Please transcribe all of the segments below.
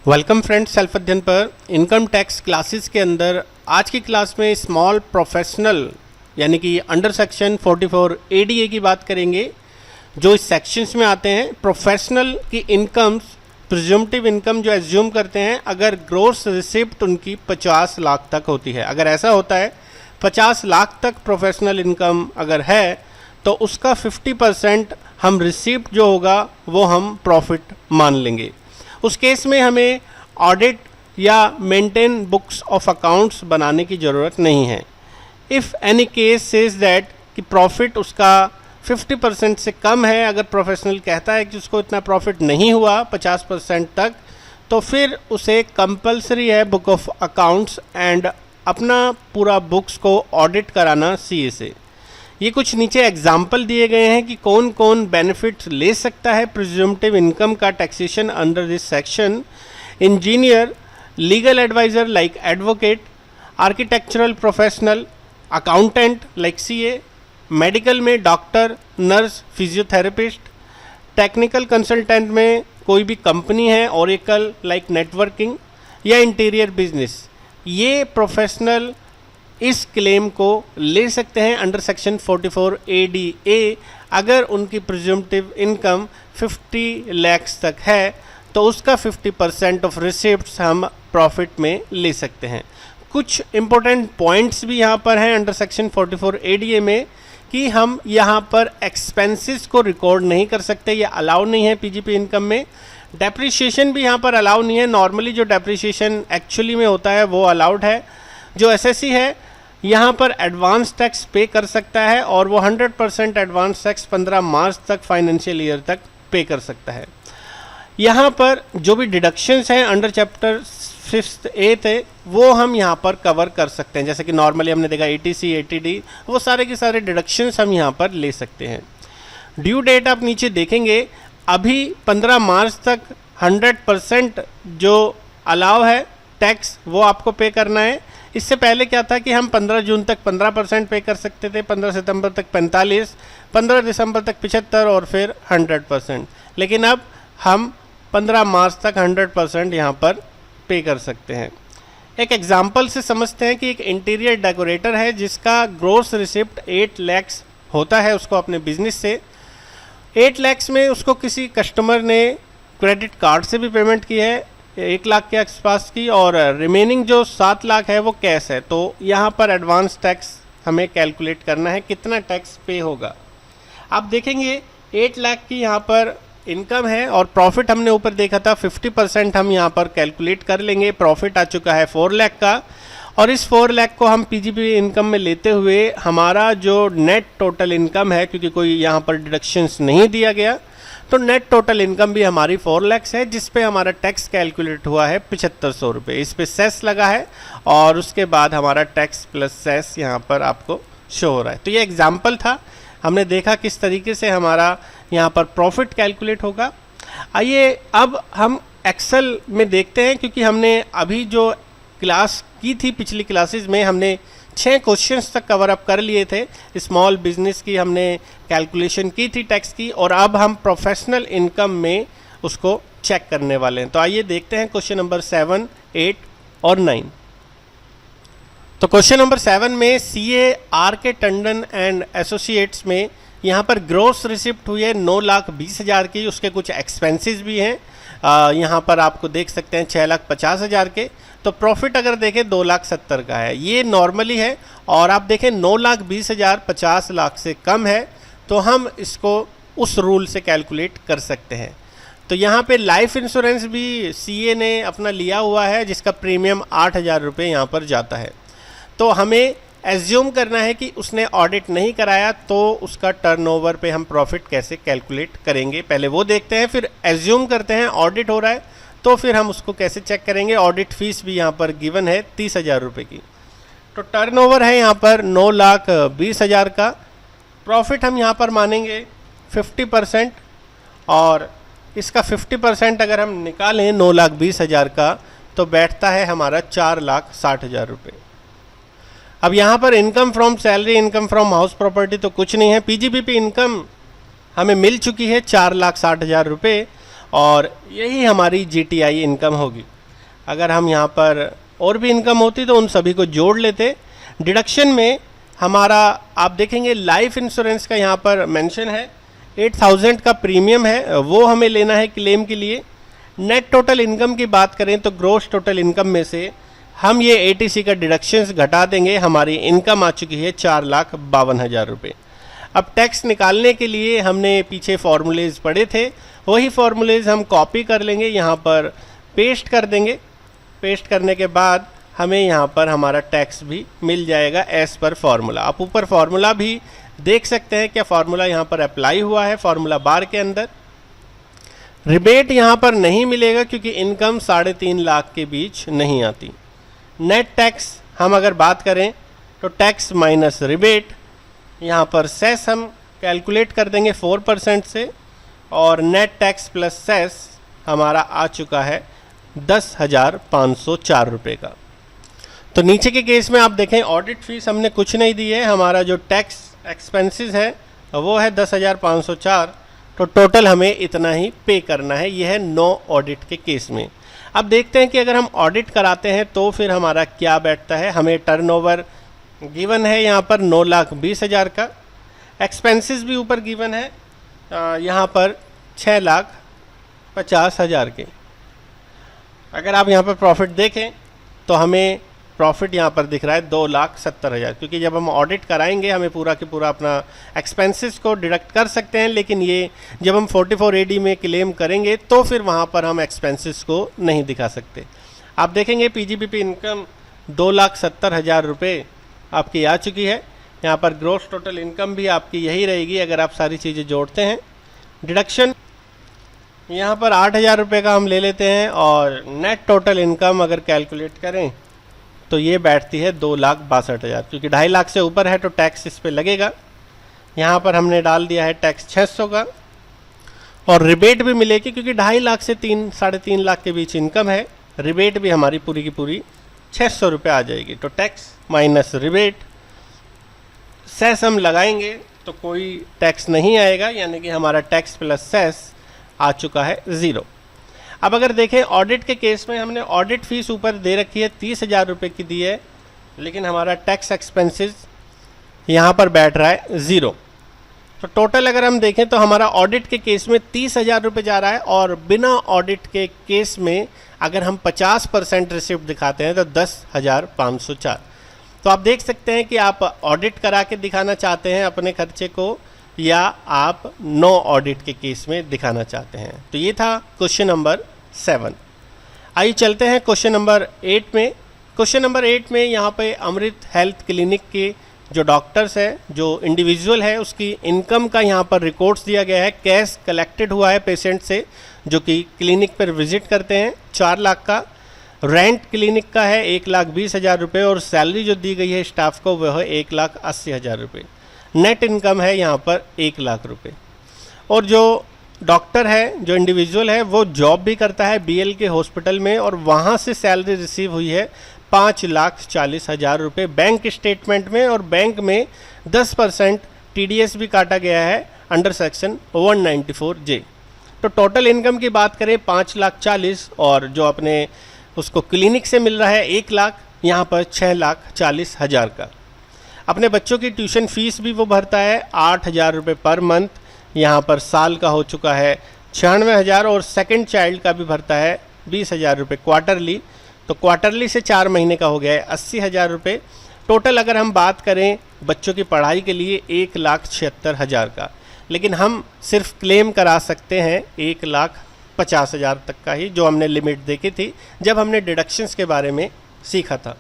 Welcome friends, self अध्ययन पर income tax classes के अंदर आज की क्लास में स्मॉल प्रोफेशनल यानी कि अंडर सेक्शन 44 एडीए की बात करेंगे। जो इस सेक्शंस में आते हैं, प्रोफेशनल की इनकम्स, प्रिज्यूमटिव इनकम जो एज्यूम करते हैं अगर ग्रोस रिसिप्ट उनकी 50 लाख तक होती है। अगर ऐसा होता है 50 लाख तक प्रोफेशनल इनकम अगर है तो उसका 50% हम रिसिप्ट जो होगा वो हम प्रॉफिट मान लेंगे। उस केस में हमें ऑडिट या मेंटेन बुक्स ऑफ अकाउंट्स बनाने की ज़रूरत नहीं है। If any case says that कि प्रॉफिट उसका 50% से कम है, अगर प्रोफेशनल कहता है कि उसको इतना प्रॉफिट नहीं हुआ 50% तक, तो फिर उसे कंपलसरी है बुक ऑफ अकाउंट्स एंड अपना पूरा बुक्स को ऑडिट कराना सीए से। ये कुछ नीचे एग्जाम्पल दिए गए हैं कि कौन कौन बेनिफिट ले सकता है प्रिज्यूमटिव इनकम का taxation under this section. Engineer, legal adviser like advocate, architectural professional, accountant like CA, medical में doctor, nurse, physiotherapist, technical consultant में कोई भी कंपनी है, ओरेकल लाइक नेटवर्किंग या इंटीरियर बिजनेस, ये प्रोफेशनल इस क्लेम को ले सकते हैं अंडर सेक्शन 44 एडीए। अगर उनकी प्रिज्यूमटिव इनकम 50 लाख तक है तो उसका 50% ऑफ रिसिप्ट्स हम प्रॉफिट में ले सकते हैं। कुछ इम्पोर्टेंट पॉइंट्स भी यहाँ पर हैं अंडर सेक्शन 44 एडीए में कि हम यहाँ पर एक्सपेंसेस को रिकॉर्ड नहीं कर सकते, ये अलाउ नहीं है पीजीपी इनकम में। डेप्रिसिएशन भी यहाँ पर अलाउ नहीं है। नॉर्मली जो डेप्रिसिएशन एक्चुअली में होता है वो अलाउड है। जो एसएससी है यहाँ पर एडवांस टैक्स पे कर सकता है और वो 100% एडवांस टैक्स 15 मार्च तक फाइनेंशियल ईयर तक पे कर सकता है। यहाँ पर जो भी डिडक्शंस हैं अंडर चैप्टर 5th 8th है वो हम यहाँ पर कवर कर सकते हैं। जैसे कि नॉर्मली हमने देखा एटीसी, एटीडी, वो सारे के सारे डिडक्शंस हम यहाँ पर ले सकते हैं। ड्यू डेट आप नीचे देखेंगे, अभी 15 मार्च तक 100% जो अलाउ है टैक्स वो आपको पे करना है। इससे पहले क्या था कि हम 15 जून तक 15% पे कर सकते थे, 15 सितंबर तक 45%, 15 दिसंबर तक 75% और फिर 100%। लेकिन अब हम 15 मार्च तक 100% यहाँ पर पे कर सकते हैं। एक एग्जांपल से समझते हैं कि एक इंटीरियर डेकोरेटर है जिसका ग्रोस रिसिप्ट 8 लाख होता है उसको अपने बिजनेस से। 8 लाख में उसको किसी कस्टमर ने क्रेडिट कार्ड से भी पेमेंट की है 1 लाख के आसपास की, और रिमेनिंग जो 7 लाख है वो कैश है। तो यहाँ पर एडवांस टैक्स हमें कैलकुलेट करना है कितना टैक्स पे होगा। आप देखेंगे 8 लाख की यहाँ पर इनकम है और प्रॉफिट हमने ऊपर देखा था 50% हम यहाँ पर कैलकुलेट कर लेंगे। प्रॉफिट आ चुका है 4 लाख का और इस 4 लाख को हम पीजीपी इनकम में लेते हुए हमारा जो नेट टोटल इनकम है, क्योंकि कोई यहाँ पर डिडक्शंस नहीं दिया गया, तो नेट टोटल इनकम भी हमारी 4 लाख है जिस पे हमारा टैक्स कैलकुलेट हुआ है 7500 रुपये। इस पे सेस लगा है और उसके बाद हमारा टैक्स प्लस सेस यहाँ पर आपको शो हो रहा है। तो ये एग्जांपल था, हमने देखा किस तरीके से हमारा यहाँ पर प्रॉफिट कैलकुलेट होगा। आइए अब हम एक्सेल में देखते हैं, क्योंकि हमने अभी जो क्लास की थी पिछली क्लासेस में हमने 6 क्वेश्चंस तक कवर अप कर लिए थे। स्मॉल बिजनेस की हमने कैलकुलेशन की थी टैक्स की, और अब हम प्रोफेशनल इनकम में उसको चेक करने वाले हैं। तो आइए देखते हैं क्वेश्चन नंबर 7, 8 और 9। तो क्वेश्चन नंबर 7 में सीए आर के टंडन एंड एसोसिएट्स में यहाँ पर ग्रोस रिसिप्ट हुई है 9,20,000 की, उसके कुछ एक्सपेंसेस भी हैं। यहाँ पर आपको देख सकते हैं 6,50,000 के। तो प्रॉफिट अगर देखें 2,70,000 का है, ये नॉर्मली है। और आप देखें 9,20,000 50 लाख से कम है, तो हम इसको उस रूल से कैलकुलेट कर सकते हैं। तो यहाँ पे लाइफ इंश्योरेंस भी सीए ने अपना लिया हुआ है जिसका प्रीमियम 8,000 रुपये यहाँ पर जाता है। तो हमें एज्यूम करना है कि उसने ऑडिट नहीं कराया, तो उसका टर्नओवर पे हम प्रॉफिट कैसे कैलकुलेट करेंगे, पहले वो देखते हैं। फिर एज्यूम करते हैं ऑडिट हो रहा है तो फिर हम उसको कैसे चेक करेंगे। ऑडिट फीस भी यहाँ पर गिवन है 30,000 रुपये की। तो टर्नओवर है यहाँ पर 9,20,000 का। प्रॉफिट हम यहाँ पर मानेंगे 50% और इसका 50% अगर हम निकालें 9,20,000 का तो बैठता है हमारा 4,60,000 रुपये। अब यहाँ पर income from salary, income from house property तो कुछ नहीं है। पीजीबीपी इनकम हमें मिल चुकी है 4,60,000 रुपये और यही हमारी GTI इनकम होगी। अगर हम यहाँ पर और भी इनकम होती तो उन सभी को जोड़ लेते। डिडक्शन में हमारा आप देखेंगे लाइफ इंश्योरेंस का यहाँ पर मेंशन है, 8000 का प्रीमियम है, वो हमें लेना है क्लेम के लिए। नेट टोटल इनकम की बात करें तो ग्रोस टोटल इनकम में से हम ये ATC का डिडक्शंस घटा देंगे, हमारी इनकम आ चुकी है 4,52,000 रुपये। अब टैक्स निकालने के लिए हमने पीछे फॉर्मूलेज पढ़े थे, वही फॉर्मूलेज हम कॉपी कर लेंगे, यहाँ पर पेस्ट कर देंगे। पेस्ट करने के बाद हमें यहाँ पर हमारा टैक्स भी मिल जाएगा एज़ पर फार्मूला। आप ऊपर फार्मूला भी देख सकते हैं, क्या फार्मूला यहाँ पर अप्लाई हुआ है फार्मूला बार के अंदर। रिबेट यहाँ पर नहीं मिलेगा क्योंकि इनकम 3.5 लाख के बीच नहीं आती। नेट टैक्स हम अगर बात करें तो टैक्स माइनस रिबेट, यहाँ पर सेस हम कैलकुलेट कर देंगे 4% से, और नेट टैक्स प्लस सेस हमारा आ चुका है 10,504 रुपये का। तो नीचे के केस में आप देखें ऑडिट फीस हमने कुछ नहीं दी है, हमारा जो टैक्स एक्सपेंसेस है वो है 10,504, तो टोटल हमें इतना ही पे करना है। यह है नो ऑडिट के केस में। अब देखते हैं कि अगर हम ऑडिट कराते हैं तो फिर हमारा क्या बैठता है। हमें टर्नओवर गिवन है यहाँ पर 9,20,000 का, एक्सपेंसेस भी ऊपर गिवन है यहाँ पर 6,50,000 के। अगर आप यहाँ पर प्रॉफिट देखें तो हमें प्रॉफिट यहाँ पर दिख रहा है 2,70,000, क्योंकि जब हम ऑडिट कराएंगे हमें पूरा के पूरा अपना एक्सपेंसेस को डिडक्ट कर सकते हैं, लेकिन ये जब हम 44AD में क्लेम करेंगे तो फिर वहाँ पर हम एक्सपेंसेस को नहीं दिखा सकते। आप देखेंगे PGBP इनकम 2,70,000 रुपये आपकी आ चुकी है। यहाँ पर ग्रोस टोटल इनकम भी आपकी यही रहेगी अगर आप सारी चीज़ें जोड़ते हैं। डिडक्शन यहाँ पर 8,000 रुपये का हम ले लेते हैं, और नेट टोटल इनकम अगर कैलकुलेट करें तो ये बैठती है 2,62,000, क्योंकि 2.5 लाख से ऊपर है तो टैक्स इस पे लगेगा। यहाँ पर हमने डाल दिया है टैक्स 600 का, और रिबेट भी मिलेगी क्योंकि 2.5 लाख से 3-3.5 लाख के बीच इनकम है। रिबेट भी हमारी पूरी की पूरी 600 रुपये आ जाएगी। तो टैक्स माइनस रिबेट, सेस हम लगाएंगे तो कोई टैक्स नहीं आएगा, यानी कि हमारा टैक्स प्लस सेस आ चुका है 0। अब अगर देखें ऑडिट के केस में हमने ऑडिट फीस ऊपर दे रखी है 30,000 रुपये की दी है, लेकिन हमारा टैक्स एक्सपेंसेस यहाँ पर बैठ रहा है 0। तो टोटल अगर हम देखें तो हमारा ऑडिट के केस में 30,000 रुपये जा रहा है, और बिना ऑडिट के केस में अगर हम 50% रिसिप्ट दिखाते हैं तो 10,504। तो आप देख सकते हैं कि आप ऑडिट करा के दिखाना चाहते हैं अपने खर्चे को, या आप नो ऑडिट के केस में दिखाना चाहते हैं। तो ये था क्वेश्चन नंबर 7। आइए चलते हैं क्वेश्चन नंबर 8 में। क्वेश्चन नंबर 8 में यहाँ पे अमृत हेल्थ क्लिनिक के जो डॉक्टर्स है, जो इंडिविजुअल है, उसकी इनकम का यहाँ पर रिकॉर्ड्स दिया गया है। कैश कलेक्टेड हुआ है पेशेंट से जो कि क्लिनिक पर विजिट करते हैं 4 लाख का। रेंट क्लिनिक का है 1,20,000 रुपये, और सैलरी जो दी गई है स्टाफ को वह है 1,80,000 रुपये। नेट इनकम है यहाँ पर 1 लाख रुपये। और जो डॉक्टर है, जो इंडिविजुअल है, वो जॉब भी करता है BL के हॉस्पिटल में, और वहाँ से सैलरी रिसीव हुई है 5,40,000 रुपये बैंक स्टेटमेंट में, और बैंक में 10% TDS भी काटा गया है अंडर सेक्शन 194J। तो टोटल इनकम की बात करें 5,40,000, और जो अपने उसको क्लिनिक से मिल रहा है 1 लाख, यहाँ पर 6,40,000 का। अपने बच्चों की ट्यूशन फीस भी वो भरता है 8,000 रुपये पर मंथ, यहाँ पर साल का हो चुका है 96,000, और सेकंड चाइल्ड का भी भरता है 20,000 रुपये क्वार्टरली। तो क्वार्टरली से 4 महीने का हो गया है 80,000 रुपये। टोटल अगर हम बात करें बच्चों की पढ़ाई के लिए 1,76,000 का, लेकिन हम सिर्फ क्लेम करा सकते हैं 1,50,000 तक का ही, जो हमने लिमिट देखी थी जब हमने डिडक्शंस के बारे में सीखा था।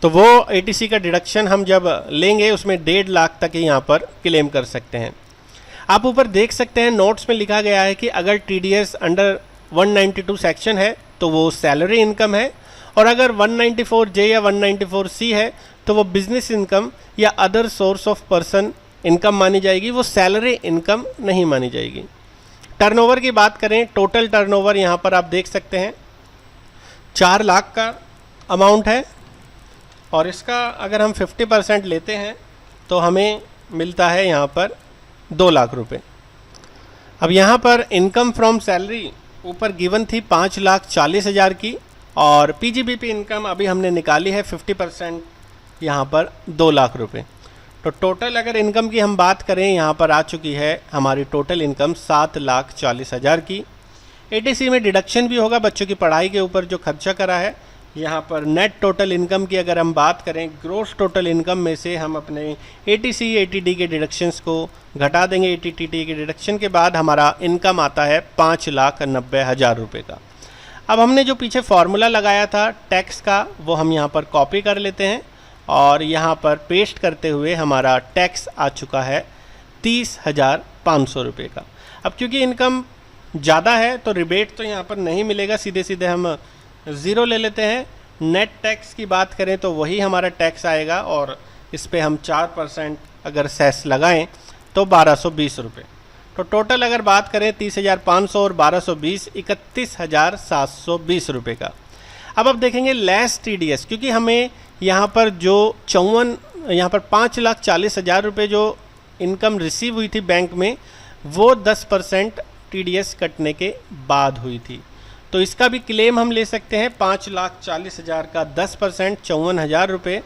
तो वो ATC का डिडक्शन हम जब लेंगे उसमें 1.5 लाख तक ही यहाँ पर क्लेम कर सकते हैं। आप ऊपर देख सकते हैं नोट्स में लिखा गया है कि अगर TDS अंडर 192 सेक्शन है तो वो सैलरी इनकम है, और अगर 194J या 194C है तो वो बिजनेस इनकम या other source of person income मानी जाएगी, वो सैलरी इनकम नहीं मानी जाएगी। टर्नओवर की बात करें, टोटल टर्नओवर यहाँ पर आप देख सकते हैं 4 लाख का अमाउंट है, और इसका अगर हम 50% लेते हैं तो हमें मिलता है यहाँ पर 2 लाख रुपए। अब यहाँ पर इनकम फ्रॉम सैलरी ऊपर गिवन थी 5,40,000 की, और पीजीबीपी इनकम अभी हमने निकाली है 50% यहाँ पर 2 लाख रुपए। तो टोटल अगर इनकम की हम बात करें, यहाँ पर आ चुकी है हमारी टोटल इनकम 7,40,000 की। एटीसी में डिडक्शन भी होगा बच्चों की पढ़ाई के ऊपर जो खर्चा करा है। यहाँ पर नेट टोटल इनकम की अगर हम बात करें, ग्रोस टोटल इनकम में से हम अपने एटीसी एटीडी के डिडक्शंस को घटा देंगे। एटीटीटी के डिडक्शन के बाद हमारा इनकम आता है 5,90,000 रुपये का। अब हमने जो पीछे फार्मूला लगाया था टैक्स का, वो हम यहाँ पर कॉपी कर लेते हैं और यहाँ पर पेस्ट करते हुए हमारा टैक्स आ चुका है 30,500 रुपये का। अब क्योंकि इनकम ज़्यादा है तो रिबेट तो यहाँ पर नहीं मिलेगा, सीधे सीधे हम ज़ीरो ले लेते हैं। नेट टैक्स की बात करें तो वही हमारा टैक्स आएगा, और इस पे हम 4% अगर सेस लगाएं तो 1,220 रुपये। तो टोटल अगर बात करें 30,500 और 1,220 31,720 रुपये का। अब देखेंगे लेस टीडीएस, क्योंकि हमें यहाँ पर जो 5,40,000 रुपये जो इनकम रिसीव हुई थी बैंक में, वो 10% टीडीएस कटने के बाद हुई थी। तो इसका भी क्लेम हम ले सकते हैं। 5,40,000 का 10% 54,000 रुपये।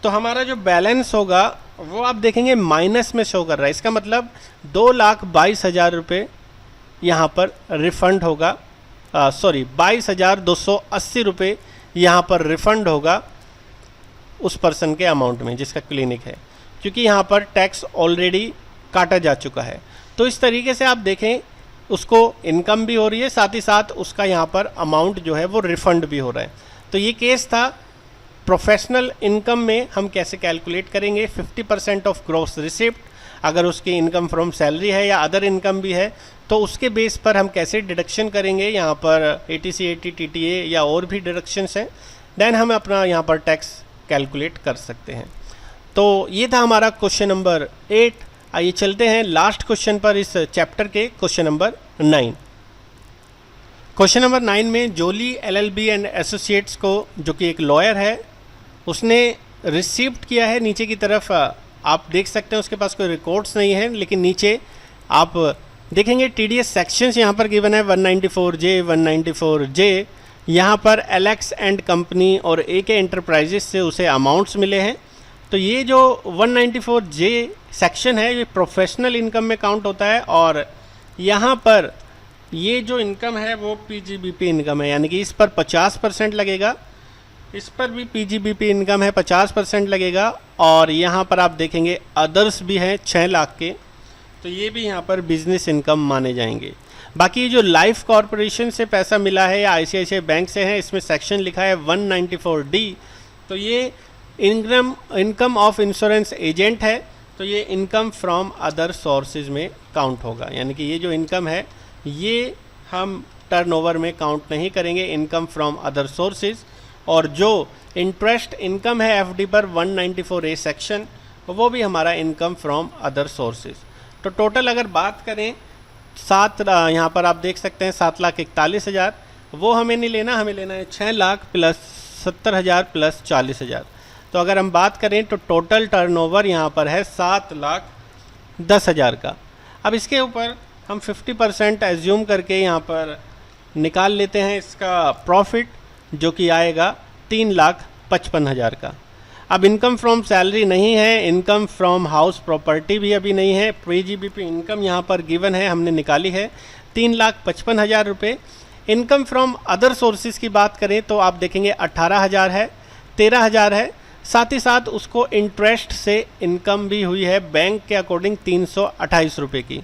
तो हमारा जो बैलेंस होगा वो आप देखेंगे माइनस में शो कर रहा है। इसका मतलब 2,22,000 रुपये यहाँ पर रिफ़ंड होगा, 22,280 रुपये यहाँ पर रिफ़ंड होगा उस पर्सन के अमाउंट में जिसका क्लिनिक है, क्योंकि यहाँ पर टैक्स ऑलरेडी काटा जा चुका है। तो इस तरीके से आप देखें उसको इनकम भी हो रही है, साथ ही साथ उसका यहाँ पर अमाउंट जो है वो रिफ़ंड भी हो रहा है। तो ये केस था प्रोफेशनल इनकम में हम कैसे कैलकुलेट करेंगे 50% ऑफ ग्रॉस रिसिप्ट। अगर उसकी इनकम फ्रॉम सैलरी है या अदर इनकम भी है तो उसके बेस पर हम कैसे डिडक्शन करेंगे। यहाँ पर एटीसी एटी टीटीए या और भी डिडक्शंस हैं, देन हम अपना यहाँ पर टैक्स कैलकुलेट कर सकते हैं। तो ये था हमारा क्वेश्चन नंबर 8। आइए चलते हैं लास्ट क्वेश्चन पर इस चैप्टर के, क्वेश्चन नंबर 9। क्वेश्चन नंबर 9 में जोली एलएलबी एंड एसोसिएट्स को, जो कि एक लॉयर है, उसने रिसीव्ड किया है। नीचे की तरफ आप देख सकते हैं उसके पास कोई रिकॉर्ड्स नहीं है, लेकिन नीचे आप देखेंगे टीडीएस सेक्शंस यहाँ पर गिवन है 194J 194J। यहाँ पर एलेक्स एंड कंपनी और एके एंटरप्राइजेस से उसे अमाउंट्स मिले हैं। तो ये जो 194J सेक्शन है ये प्रोफेशनल इनकम में काउंट होता है, और यहाँ पर ये जो इनकम है वो पीजीबीपी इनकम है, यानी कि इस पर 50% लगेगा। इस पर भी पीजीबीपी इनकम है, 50% लगेगा। और यहाँ पर आप देखेंगे अदर्स भी हैं 6 लाख के, तो ये भी यहाँ पर बिजनेस इनकम माने जाएंगे। बाकी जो लाइफ कॉरपोरेशन से पैसा मिला है या आईसीआईसीआई बैंक से है, इसमें सेक्शन लिखा है 194D। तो ये इनकम ऑफ इंश्योरेंस एजेंट है, तो ये इनकम फ्रॉम अदर सोर्सेज में काउंट होगा। यानी कि ये जो इनकम है ये हम टर्नओवर में काउंट नहीं करेंगे, इनकम फ्रॉम अदर सोर्सेज। और जो इंटरेस्ट इनकम है एफडी पर 194A सेक्शन, वो भी हमारा इनकम फ्रॉम अदर सोर्सेज। तो टोटल अगर बात करें यहाँ पर आप देख सकते हैं 7,41,000, वो हमें नहीं लेना, हमें लेना है 6 लाख प्लस 70,000 प्लस 40,000। तो अगर हम बात करें तो टोटल टर्नओवर यहाँ पर है 7,10,000 का। अब इसके ऊपर हम 50% एज्यूम करके यहाँ पर निकाल लेते हैं इसका प्रॉफिट, जो कि आएगा 3,55,000 का। अब इनकम फ्रॉम सैलरी नहीं है, इनकम फ्रॉम हाउस प्रॉपर्टी भी अभी नहीं है। पीजीबीपी इनकम यहाँ पर गिवन है, हमने निकाली है 3,55,000 रुपये। इनकम फ्रॉम अदर सोर्सेज की बात करें तो आप देखेंगे 18,000 है, 13,000 है, साथ ही साथ उसको इंटरेस्ट से इनकम भी हुई है बैंक के अकॉर्डिंग 328 रुपये की।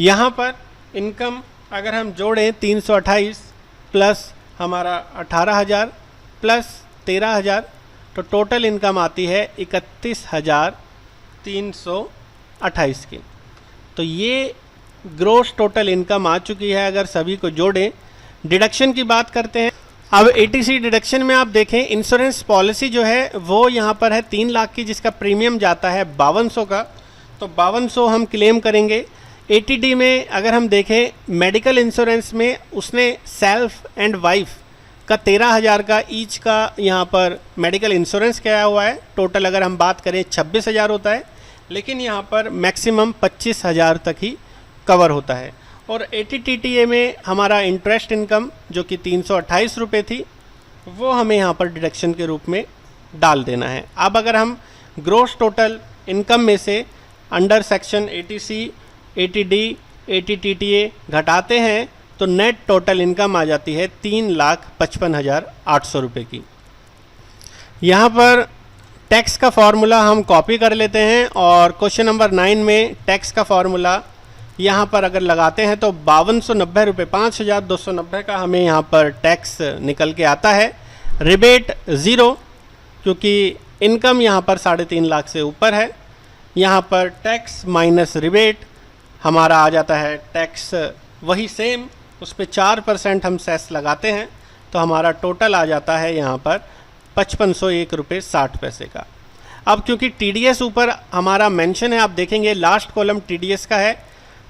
यहाँ पर इनकम अगर हम जोड़ें 328 प्लस हमारा 18,000 प्लस 13,000, तो टोटल इनकम आती है 31,328 की। तो ये ग्रोस टोटल इनकम आ चुकी है अगर सभी को जोड़ें। डिडक्शन की बात करते हैं। अब एटीसी डिडक्शन में आप देखें इंश्योरेंस पॉलिसी जो है वो यहाँ पर है 3 लाख की, जिसका प्रीमियम जाता है 5200 का, तो 5200 हम क्लेम करेंगे। एटीडी में अगर हम देखें मेडिकल इंश्योरेंस में उसने सेल्फ एंड वाइफ का 13,000 का ईच का यहाँ पर मेडिकल इंश्योरेंस किया हुआ है। टोटल अगर हम बात करें 26,000 होता है, लेकिन यहाँ पर मैक्सिमम 25,000 तक ही कवर होता है। और ATTTA में हमारा इंटरेस्ट इनकम जो कि 328 रुपये थी वो हमें यहाँ पर डिडक्शन के रूप में डाल देना है। अब अगर हम ग्रोस टोटल इनकम में से under section 80C, 80D, ATTTA घटाते हैं तो नेट टोटल इनकम आ जाती है 3,55,800 रुपये की। यहाँ पर टैक्स का फार्मूला हम कॉपी कर लेते हैं और क्वेश्चन नंबर 9 में टैक्स का फार्मूला यहाँ पर अगर लगाते हैं तो 5290 रुपये, 5,290 का हमें यहाँ पर टैक्स निकल के आता है। रिबेट ज़ीरो, क्योंकि इनकम यहाँ पर 3.5 लाख से ऊपर है। यहाँ पर टैक्स माइनस रिबेट हमारा आ जाता है टैक्स वही सेम, उस पर 4% हम सेस लगाते हैं तो हमारा टोटल आ जाता है यहाँ पर 5501 रुपये 60 पैसे का। अब क्योंकि TDS ऊपर हमारा मेंशन है, आप देखेंगे लास्ट कॉलम TDS का है,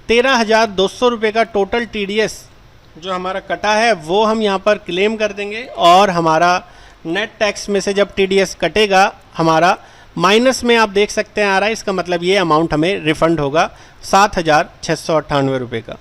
13,200 रुपये का टोटल TDS जो हमारा कटा है वो हम यहाँ पर क्लेम कर देंगे और हमारा नेट टैक्स में से जब TDS कटेगा हमारा माइनस में आप देख सकते हैं आ रहा है, इसका मतलब ये अमाउंट हमें रिफंड होगा 7,698 रुपये का।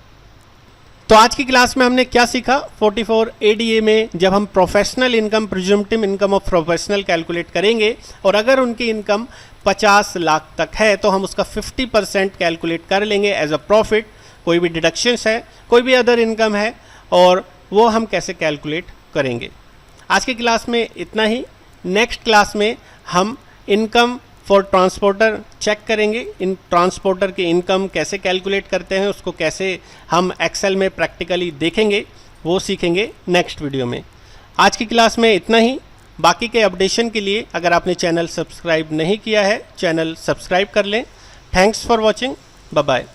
तो आज की क्लास में हमने क्या सीखा, 44 ADA में जब हम professional income, presumptive income of professional calculate करेंगे और अगर उनकी इनकम 50 लाख तक है तो हम उसका 50% कैलकुलेट कर लेंगे एज अ प्रॉफिट। कोई भी डिडक्शंस है, कोई भी अदर इनकम है और वो हम कैसे कैलकुलेट करेंगे। आज की क्लास में इतना ही। नेक्स्ट क्लास में हम इनकम फॉर ट्रांसपोर्टर चेक करेंगे, इन ट्रांसपोर्टर की इनकम कैसे कैलकुलेट करते हैं, उसको कैसे हम एक्सेल में प्रैक्टिकली देखेंगे, वो सीखेंगे नेक्स्ट वीडियो में। आज की क्लास में इतना ही। बाकी के अपडेशन के लिए अगर आपने चैनल सब्सक्राइब नहीं किया है, चैनल सब्सक्राइब कर लें। Thanks for watching, bye bye.